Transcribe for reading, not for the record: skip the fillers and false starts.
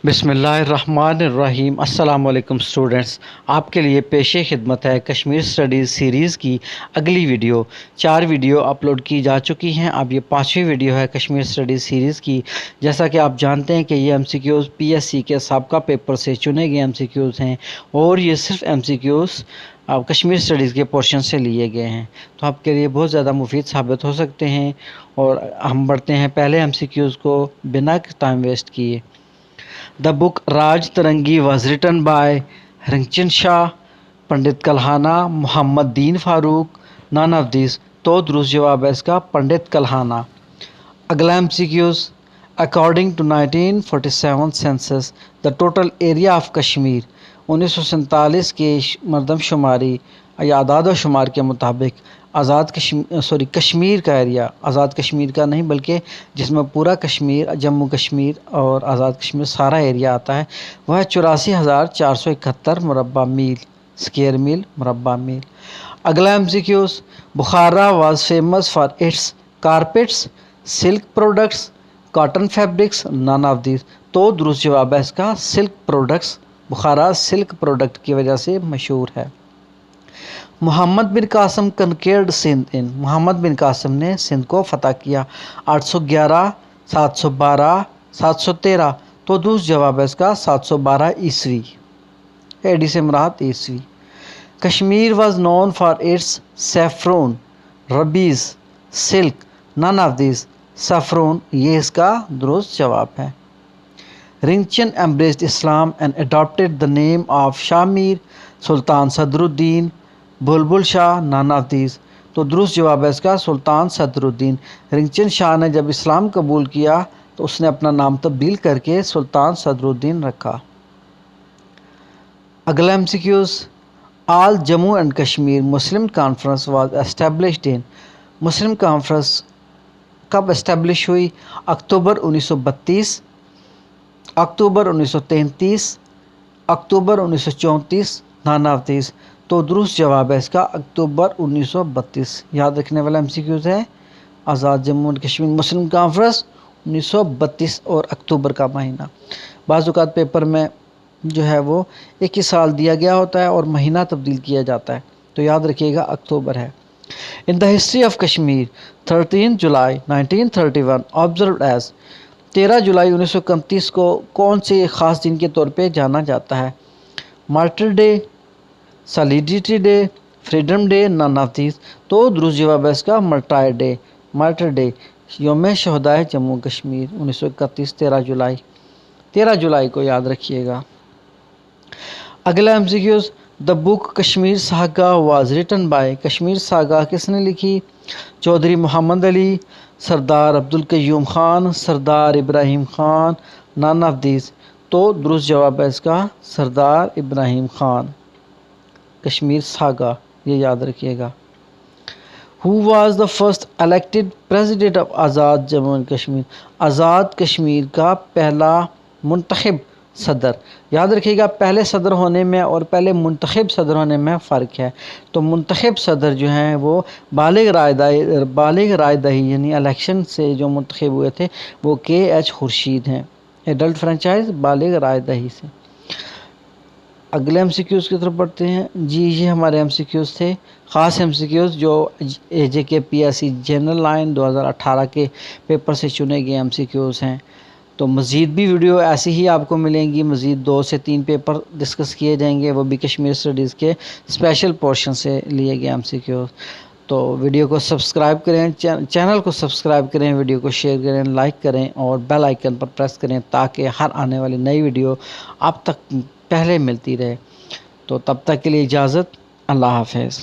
बिस्मिल्लाहिर्रहमानिर्रहीम। अस्सलाम वालेकुम स्टूडेंट्स, आपके लिए पेश खिदमत है कश्मीर स्टडीज़ सीरीज़ की अगली वीडियो। 4 वीडियो अपलोड की जा चुकी हैं, अब ये 5वीं वीडियो है कश्मीर स्टडीज़ सीरीज़ की। जैसा कि आप जानते हैं कि ये MCQs PSC के साबका पेपर से चुने गए MCQs हैं और ये सिर्फ MCQs अब कश्मीर स्टडीज़ के पोर्शन से लिए गए हैं, तो आपके लिए बहुत ज़्यादा मुफीद साबित हो सकते हैं। और हम बढ़ते हैं पहले MCQs को बिना टाइम वेस्ट किए। The book Raj Tarangi was written by Ringchin Shah, Pandit Kalhana, Mohammad Deen Farooq, none of these। तो दुरुस्त जवाब है इसका पंडित कल्हाना। अगला MCQs, according to 1947 census the total area of Kashmir, 1947 के मरदमशुमारी या आदाद शुमार के मुताबिक कश्मीर का एरिया, आज़ाद कश्मीर का नहीं बल्कि जिसमें पूरा कश्मीर, जम्मू कश्मीर और आज़ाद कश्मीर सारा एरिया आता है, वह 84,471 मुरबा मील, स्क्वायर मील, मुरबा मील। अगला MCQs, Bukhara was famous for its carpets, silk products, cotton fabrics, none of this. तो दुरुस्त जवाब है इसका silk products. Bukhara silk product की वजह से मशहूर है। मोहम्मद बिन कासिम कनकेर्ड सिंध इन, मोहम्मद बिन कासिम ने सिंध को फ़तह किया 811, 712, 713। तो दुरुस्त जवाब है इसका 712 ईस्वी। AD से मुराद ईस्वी। Kashmir was known for its saffron, rubies, silk, none of this. Saffron ये इसका दुरुस्त जवाब है। Rinchan embraced Islam and adopted the name of Shah Mir, Sultan Sadruddin, Bulbul Shah, none of this. तो दुरुस्त जवाब है इसका सुल्तान सदरुद्दीन। रिंगचन शाह ने जब इस्लाम कबूल किया तो उसने अपना नाम तब्दील करके सुल्तान सदरुद्दीन रखा। अगला MCQs, all Jammu and Kashmir Muslim conference was established in, Muslim conference कब एस्टेब्लिश हुई? अक्टूबर 1932, अक्टूबर 1933, अक्टूबर 1934, नन ऑफ दिस। तो दुरुस्त जवाब है इसका अक्टूबर 1932। याद रखने वाला MCQs है Azad Jammu and Kashmir Muslim Conference 1932 और अक्टूबर का महीना। बाज़ औक़ात पेपर में जो है वो एक ही साल दिया गया होता है और महीना तब्दील किया जाता है, तो याद रखिएगा अक्टूबर है। In the history of Kashmir 13 जुलाई 1931 ऑब्जर्व एज, 13 जुलाई 1931 को कौन से ख़ास दिन के तौर पे जाना जाता है? Martyr day, solidity day, freedom day, none of this. तो दुरुस्त जवाब है इसका मार्टायर डे। मार्टर डे यौम शहदाए जम्मू कश्मीर 1931, 13 जुलाई को याद रखिएगा। अगला MCQs, the book Kashmir Saga was written by, Kashmir Saga किसने लिखी? Chaudhry Mohammad Ali, Sardar Abdul Qayyum Khan, Sardar Ibrahim Khan, none of this. तो दुरुस्त जवाब है इसका सरदार इब्राहिम ख़ान। कश्मीर सागा ये याद रखिएगा। Who was the first elected president of Azad Jammu and Kashmir, Azad Kashmir का पहला मुंतखब सदर। याद रखिएगा पहले सदर होने में और पहले मुंतखब सदर होने में फ़र्क है। तो मुंतखब सदर जो हैं वो बालिग राय दही यानी इलेक्शन से जो मुंतखब हुए थे वो KH खुर्शीद हैं। एडल्ट फ्रेंचाइज बालिग राय दही से। अगले MCQs की तरफ बढ़ते हैं जी। ये हमारे MCQs थे, ख़ास MCQs जो AJK PSC जनरल लाइन 2018 के पेपर से चुने गए MCQs हैं। तो मज़ीद भी वीडियो ऐसी ही आपको मिलेंगी, मज़ीद 2 से 3 पेपर डिस्कस किए जाएंगे, वो भी कश्मीर स्टडीज़ के स्पेशल पोर्शन से लिए गए MCQs। तो वीडियो को सब्सक्राइब करें, चैनल को सब्सक्राइब करें, वीडियो को शेयर करें, लाइक करें और बेल आइकन पर प्रेस करें ताकि हर आने वाली नई वीडियो आप तक पहले मिलती रहे। तो तब तक के लिए इजाज़त, अल्लाह हाफ़िज़।